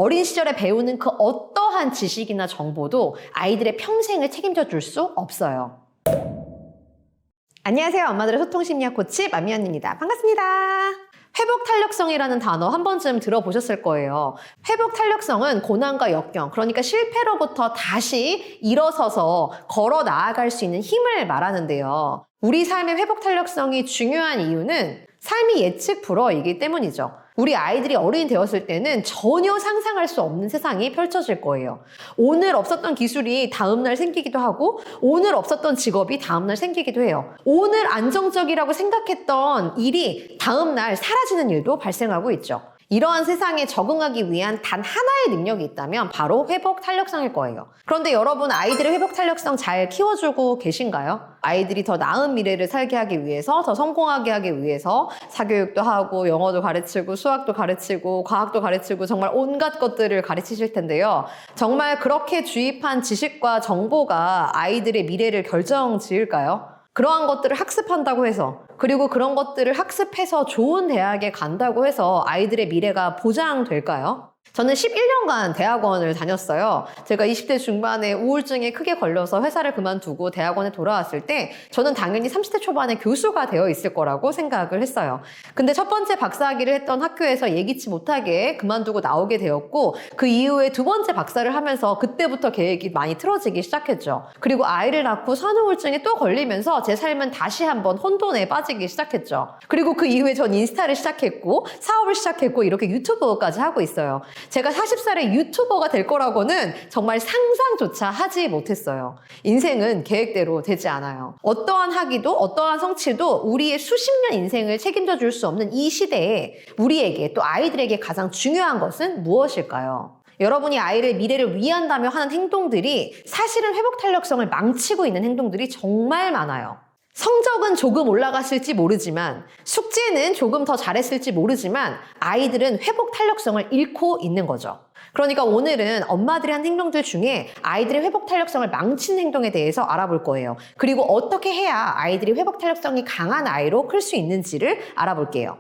어린 시절에 배우는 그 어떠한 지식이나 정보도 아이들의 평생을 책임져 줄 수 없어요. 안녕하세요. 엄마들의 소통심리학 코치 만미연입니다. 반갑습니다. 회복탄력성이라는 단어 한 번쯤 들어보셨을 거예요. 회복탄력성은 고난과 역경, 그러니까 실패로부터 다시 일어서서 걸어 나아갈 수 있는 힘을 말하는데요. 우리 삶의 회복탄력성이 중요한 이유는 삶이 예측 불허이기 때문이죠. 우리 아이들이 어른이 되었을 때는 전혀 상상할 수 없는 세상이 펼쳐질 거예요. 오늘 없었던 기술이 다음날 생기기도 하고, 오늘 없었던 직업이 다음날 생기기도 해요. 오늘 안정적이라고 생각했던 일이 다음날 사라지는 일도 발생하고 있죠. 이러한 세상에 적응하기 위한 단 하나의 능력이 있다면 바로 회복 탄력성일 거예요. 그런데 여러분, 아이들의 회복 탄력성 잘 키워주고 계신가요? 아이들이 더 나은 미래를 살게 하기 위해서, 더 성공하게 하기 위해서 사교육도 하고 영어도 가르치고 수학도 가르치고 과학도 가르치고 정말 온갖 것들을 가르치실 텐데요. 정말 그렇게 주입한 지식과 정보가 아이들의 미래를 결정지을까요? 그러한 것들을 학습한다고 해서, 그리고 그런 것들을 학습해서 좋은 대학에 간다고 해서 아이들의 미래가 보장될까요? 저는 11년간 대학원을 다녔어요. 제가 20대 중반에 우울증에 크게 걸려서 회사를 그만두고 대학원에 돌아왔을 때 저는 당연히 30대 초반에 교수가 되어 있을 거라고 생각을 했어요. 근데 첫 번째 박사학위를 했던 학교에서 예기치 못하게 그만두고 나오게 되었고, 그 이후에 두 번째 박사를 하면서 그때부터 계획이 많이 틀어지기 시작했죠. 그리고 아이를 낳고 산후우울증에 또 걸리면서 제 삶은 다시 한번 혼돈에 빠지기 시작했죠. 그리고 그 이후에 전 인스타를 시작했고 사업을 시작했고 이렇게 유튜버까지 하고 있어요. 제가 40살에 유튜버가 될 거라고는 정말 상상조차 하지 못했어요. 인생은 계획대로 되지 않아요. 어떠한 학위도 어떠한 성취도 우리의 수십 년 인생을 책임져 줄 수 없는 이 시대에 우리에게, 또 아이들에게 가장 중요한 것은 무엇일까요? 여러분이 아이의 미래를 위한다며 하는 행동들이 사실은 회복 탄력성을 망치고 있는 행동들이 정말 많아요. 성적은 조금 올라갔을지 모르지만, 숙제는 조금 더 잘했을지 모르지만 아이들은 회복 탄력성을 잃고 있는 거죠. 그러니까 오늘은 엄마들이 한 행동들 중에 아이들의 회복 탄력성을 망치는 행동에 대해서 알아볼 거예요. 그리고 어떻게 해야 아이들이 회복 탄력성이 강한 아이로 클 수 있는지를 알아볼게요.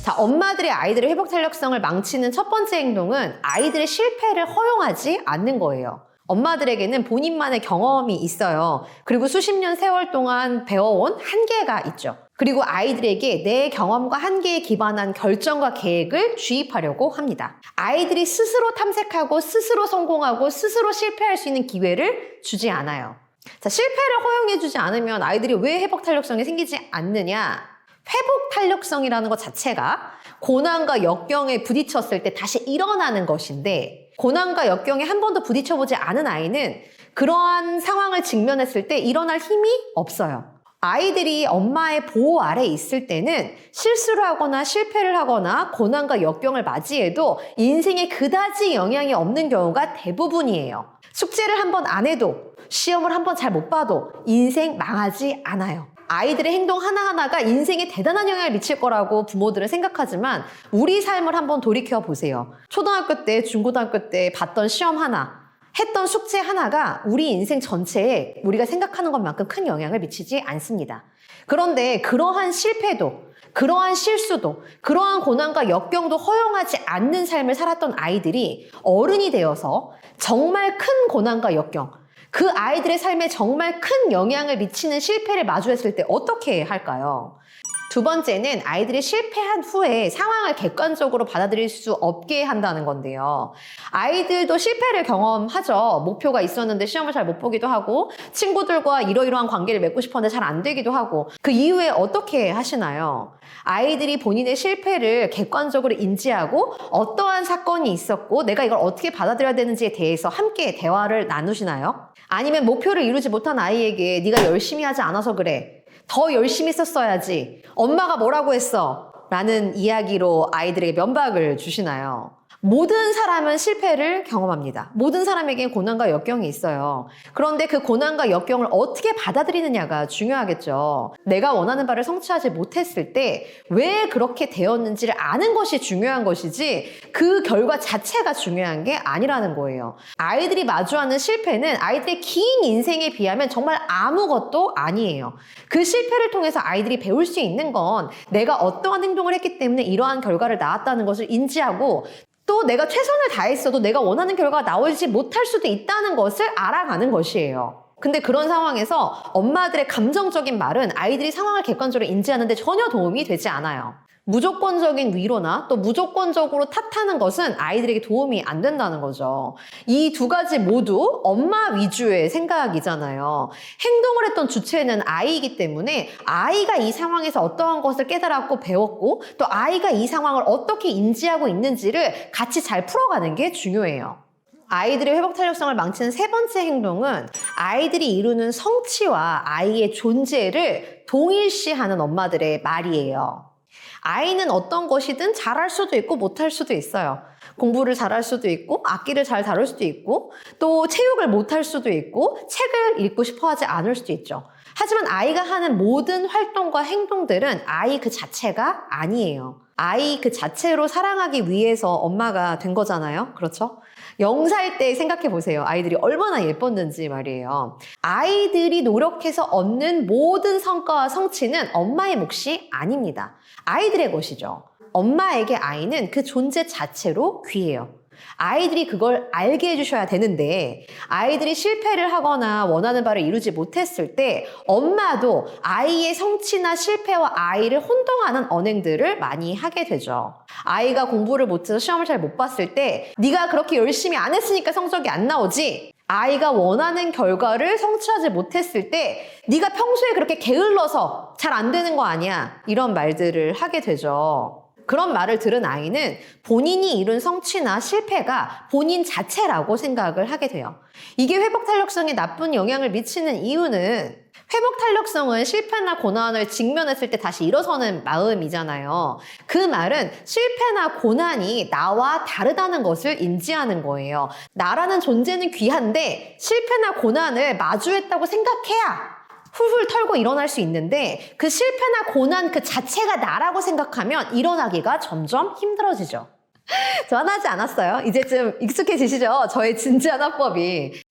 자, 엄마들의 아이들의 회복 탄력성을 망치는 첫 번째 행동은 아이들의 실패를 허용하지 않는 거예요. 엄마들에게는 본인만의 경험이 있어요. 그리고 수십 년 세월 동안 배워온 한계가 있죠. 그리고 아이들에게 내 경험과 한계에 기반한 결정과 계획을 주입하려고 합니다. 아이들이 스스로 탐색하고 스스로 성공하고 스스로 실패할 수 있는 기회를 주지 않아요. 자, 실패를 허용해주지 않으면 아이들이 왜 회복 탄력성이 생기지 않느냐? 회복 탄력성이라는 것 자체가 고난과 역경에 부딪혔을 때 다시 일어나는 것인데, 고난과 역경에 한 번도 부딪혀보지 않은 아이는 그러한 상황을 직면했을 때 일어날 힘이 없어요. 아이들이 엄마의 보호 아래 있을 때는 실수를 하거나 실패를 하거나 고난과 역경을 맞이해도 인생에 그다지 영향이 없는 경우가 대부분이에요. 숙제를 한 번 안 해도, 시험을 한 번 잘 못 봐도 인생 망하지 않아요. 아이들의 행동 하나하나가 인생에 대단한 영향을 미칠 거라고 부모들은 생각하지만 우리 삶을 한번 돌이켜 보세요. 초등학교 때, 중고등학교 때 봤던 시험 하나, 했던 숙제 하나가 우리 인생 전체에 우리가 생각하는 것만큼 큰 영향을 미치지 않습니다. 그런데 그러한 실패도, 그러한 실수도, 그러한 고난과 역경도 허용하지 않는 삶을 살았던 아이들이 어른이 되어서 정말 큰 고난과 역경, 그 아이들의 삶에 정말 큰 영향을 미치는 실패를 마주했을 때 어떻게 할까요? 두 번째는 아이들이 실패한 후에 상황을 객관적으로 받아들일 수 없게 한다는 건데요. 아이들도 실패를 경험하죠. 목표가 있었는데 시험을 잘 못 보기도 하고, 친구들과 이러이러한 관계를 맺고 싶었는데 잘 안 되기도 하고, 그 이후에 어떻게 하시나요? 아이들이 본인의 실패를 객관적으로 인지하고 어떠한 사건이 있었고 내가 이걸 어떻게 받아들여야 되는지에 대해서 함께 대화를 나누시나요? 아니면 목표를 이루지 못한 아이에게 네가 열심히 하지 않아서 그래, 더 열심히 썼어야지, 엄마가 뭐라고 했어? 라는 이야기로 아이들에게 면박을 주시나요? 모든 사람은 실패를 경험합니다. 모든 사람에게 고난과 역경이 있어요. 그런데 그 고난과 역경을 어떻게 받아들이느냐가 중요하겠죠. 내가 원하는 바를 성취하지 못했을 때 왜 그렇게 되었는지를 아는 것이 중요한 것이지 그 결과 자체가 중요한 게 아니라는 거예요. 아이들이 마주하는 실패는 아이들의 긴 인생에 비하면 정말 아무것도 아니에요. 그 실패를 통해서 아이들이 배울 수 있는 건 내가 어떠한 행동을 했기 때문에 이러한 결과를 낳았다는 것을 인지하고 또 내가 최선을 다했어도 내가 원하는 결과가 나오지 못할 수도 있다는 것을 알아가는 것이에요. 근데 그런 상황에서 엄마들의 감정적인 말은 아이들이 상황을 객관적으로 인지하는 데 전혀 도움이 되지 않아요. 무조건적인 위로나 또 무조건적으로 탓하는 것은 아이들에게 도움이 안 된다는 거죠. 이 두 가지 모두 엄마 위주의 생각이잖아요. 행동을 했던 주체는 아이이기 때문에 아이가 이 상황에서 어떠한 것을 깨달았고 배웠고 또 아이가 이 상황을 어떻게 인지하고 있는지를 같이 잘 풀어가는 게 중요해요. 아이들의 회복 탄력성을 망치는 세 번째 행동은 아이들이 이루는 성취와 아이의 존재를 동일시하는 엄마들의 말이에요. 아이는 어떤 것이든 잘할 수도 있고 못할 수도 있어요. 공부를 잘할 수도 있고 악기를 잘 다룰 수도 있고 또 체육을 못할 수도 있고 책을 읽고 싶어 하지 않을 수도 있죠. 하지만 아이가 하는 모든 활동과 행동들은 아이 그 자체가 아니에요. 아이 그 자체로 사랑하기 위해서 엄마가 된 거잖아요. 그렇죠? 0살 때 생각해 보세요. 아이들이 얼마나 예뻤는지 말이에요. 아이들이 노력해서 얻는 모든 성과와 성취는 엄마의 몫이 아닙니다. 아이들의 것이죠. 엄마에게 아이는 그 존재 자체로 귀해요. 아이들이 그걸 알게 해주셔야 되는데 아이들이 실패를 하거나 원하는 바를 이루지 못했을 때 엄마도 아이의 성취나 실패와 아이를 혼동하는 언행들을 많이 하게 되죠. 아이가 공부를 못해서 시험을 잘 못 봤을 때 네가 그렇게 열심히 안 했으니까 성적이 안 나오지. 아이가 원하는 결과를 성취하지 못했을 때 네가 평소에 그렇게 게을러서 잘 안 되는 거 아니야. 이런 말들을 하게 되죠. 그런 말을 들은 아이는 본인이 이룬 성취나 실패가 본인 자체라고 생각을 하게 돼요. 이게 회복 탄력성에 나쁜 영향을 미치는 이유는 회복 탄력성은 실패나 고난을 직면했을 때 다시 일어서는 마음이잖아요. 그 말은 실패나 고난이 나와 다르다는 것을 인지하는 거예요. 나라는 존재는 귀한데 실패나 고난을 마주했다고 생각해야 훌훌 털고 일어날 수 있는데 그 실패나 고난 그 자체가 나라고 생각하면 일어나기가 점점 힘들어지죠. 저 화나지 않았어요? 이제쯤 익숙해지시죠? 저의 진지한 화법이.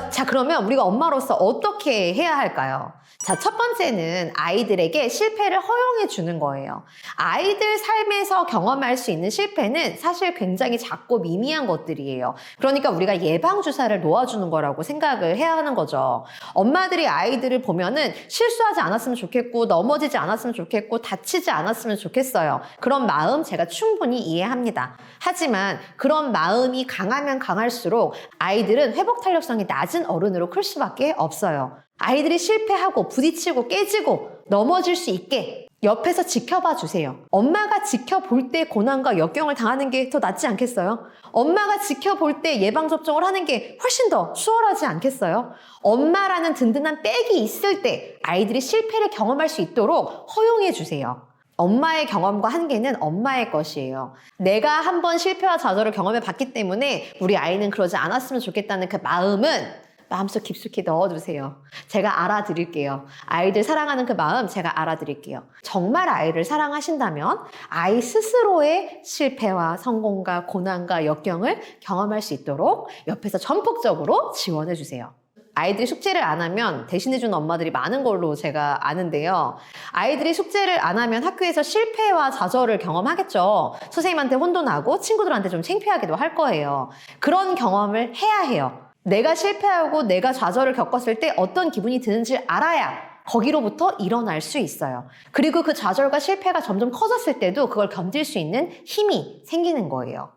자, 그러면 우리가 엄마로서 어떻게 해야 할까요? 자, 첫 번째는 아이들에게 실패를 허용해 주는 거예요. 아이들 삶에서 경험할 수 있는 실패는 사실 굉장히 작고 미미한 것들이에요. 그러니까 우리가 예방주사를 놓아주는 거라고 생각을 해야 하는 거죠. 엄마들이 아이들을 보면은 실수하지 않았으면 좋겠고 넘어지지 않았으면 좋겠고 다치지 않았으면 좋겠어요. 그런 마음 제가 충분히 이해합니다. 하지만 그런 마음이 강하면 강할수록 아이들은 회복 탄력성이 낮은 어른으로 클 수밖에 없어요. 아이들이 실패하고 부딪히고 깨지고 넘어질 수 있게 옆에서 지켜봐 주세요. 엄마가 지켜볼 때 고난과 역경을 당하는 게 더 낫지 않겠어요? 엄마가 지켜볼 때 예방접종을 하는 게 훨씬 더 수월하지 않겠어요? 엄마라는 든든한 백이 있을 때 아이들이 실패를 경험할 수 있도록 허용해 주세요. 엄마의 경험과 한계는 엄마의 것이에요. 내가 한번 실패와 좌절을 경험해 봤기 때문에 우리 아이는 그러지 않았으면 좋겠다는 그 마음은 마음속 깊숙이 넣어두세요. 제가 알아드릴게요. 아이들 사랑하는 그 마음 제가 알아드릴게요. 정말 아이를 사랑하신다면 아이 스스로의 실패와 성공과 고난과 역경을 경험할 수 있도록 옆에서 전폭적으로 지원해주세요. 아이들이 숙제를 안 하면 대신해주는 엄마들이 많은 걸로 제가 아는데요. 아이들이 숙제를 안 하면 학교에서 실패와 좌절을 경험하겠죠. 선생님한테 혼돈하고 친구들한테 좀 창피하기도 할 거예요. 그런 경험을 해야 해요. 내가 실패하고 내가 좌절을 겪었을 때 어떤 기분이 드는지 알아야 거기로부터 일어날 수 있어요. 그리고 그 좌절과 실패가 점점 커졌을 때도 그걸 견딜 수 있는 힘이 생기는 거예요.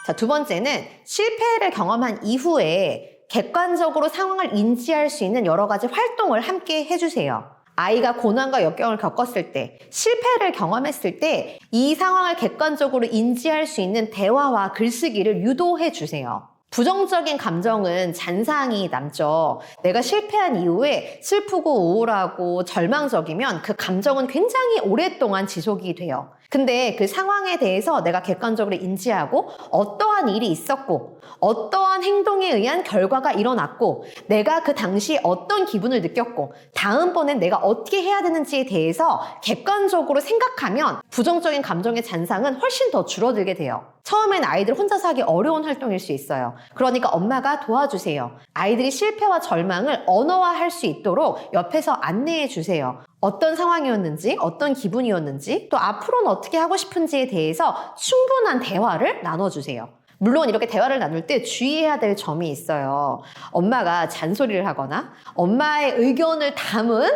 자, 두 번째는 실패를 경험한 이후에 객관적으로 상황을 인지할 수 있는 여러 가지 활동을 함께 해주세요. 아이가 고난과 역경을 겪었을 때, 실패를 경험했을 때 이 상황을 객관적으로 인지할 수 있는 대화와 글쓰기를 유도해 주세요. 부정적인 감정은 잔상이 남죠. 내가 실패한 이후에 슬프고 우울하고 절망적이면 그 감정은 굉장히 오랫동안 지속이 돼요. 근데 그 상황에 대해서 내가 객관적으로 인지하고 어떠한 일이 있었고 어떠한 행동에 의한 결과가 일어났고 내가 그 당시 어떤 기분을 느꼈고 다음번엔 내가 어떻게 해야 되는지에 대해서 객관적으로 생각하면 부정적인 감정의 잔상은 훨씬 더 줄어들게 돼요. 처음엔 아이들 혼자서 하기 어려운 활동일 수 있어요. 그러니까 엄마가 도와주세요. 아이들이 실패와 절망을 언어화할 수 있도록 옆에서 안내해 주세요. 어떤 상황이었는지, 어떤 기분이었는지, 또 앞으로는 어떻게 하고 싶은지에 대해서 충분한 대화를 나눠주세요. 물론 이렇게 대화를 나눌 때 주의해야 될 점이 있어요. 엄마가 잔소리를 하거나 엄마의 의견을 담은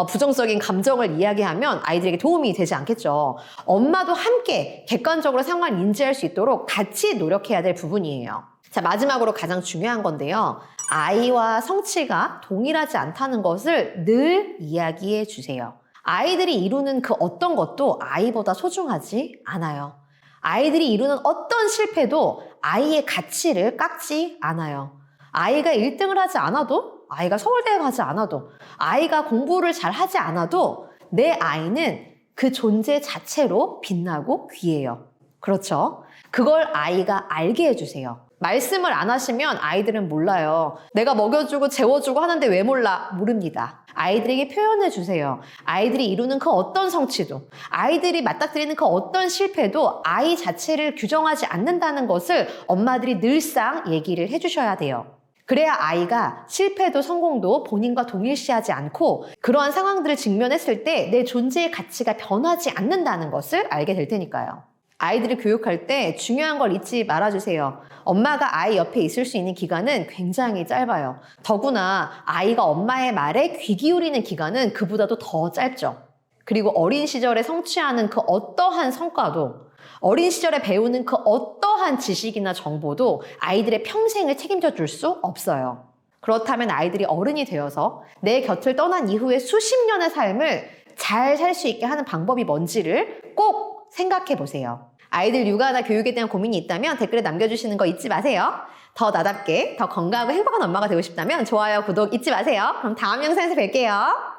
부정적인 감정을 이야기하면 아이들에게 도움이 되지 않겠죠. 엄마도 함께 객관적으로 상황을 인지할 수 있도록 같이 노력해야 될 부분이에요. 자, 마지막으로 가장 중요한 건데요. 아이와 성취가 동일하지 않다는 것을 늘 이야기해 주세요. 아이들이 이루는 그 어떤 것도 아이보다 소중하지 않아요. 아이들이 이루는 어떤 실패도 아이의 가치를 깎지 않아요. 아이가 1등을 하지 않아도, 아이가 서울대에 가지 않아도, 아이가 공부를 잘 하지 않아도 내 아이는 그 존재 자체로 빛나고 귀해요. 그렇죠? 그걸 아이가 알게 해주세요. 말씀을 안 하시면 아이들은 몰라요. 내가 먹여주고 재워주고 하는데 왜 몰라? 모릅니다. 아이들에게 표현해 주세요. 아이들이 이루는 그 어떤 성취도, 아이들이 맞닥뜨리는 그 어떤 실패도 아이 자체를 규정하지 않는다는 것을 엄마들이 늘상 얘기를 해주셔야 돼요. 그래야 아이가 실패도 성공도 본인과 동일시하지 않고 그러한 상황들을 직면했을 때 내 존재의 가치가 변하지 않는다는 것을 알게 될 테니까요. 아이들을 교육할 때 중요한 걸 잊지 말아주세요. 엄마가 아이 옆에 있을 수 있는 기간은 굉장히 짧아요. 더구나 아이가 엄마의 말에 귀 기울이는 기간은 그보다도 더 짧죠. 그리고 어린 시절에 성취하는 그 어떠한 성과도, 어린 시절에 배우는 그 어떠한 지식이나 정보도 아이들의 평생을 책임져 줄 수 없어요. 그렇다면 아이들이 어른이 되어서 내 곁을 떠난 이후에 수십 년의 삶을 잘 살 수 있게 하는 방법이 뭔지를 꼭 생각해 보세요. 아이들 육아나 교육에 대한 고민이 있다면 댓글에 남겨주시는 거 잊지 마세요. 더 나답게, 더 건강하고 행복한 엄마가 되고 싶다면 좋아요, 구독 잊지 마세요. 그럼 다음 영상에서 뵐게요.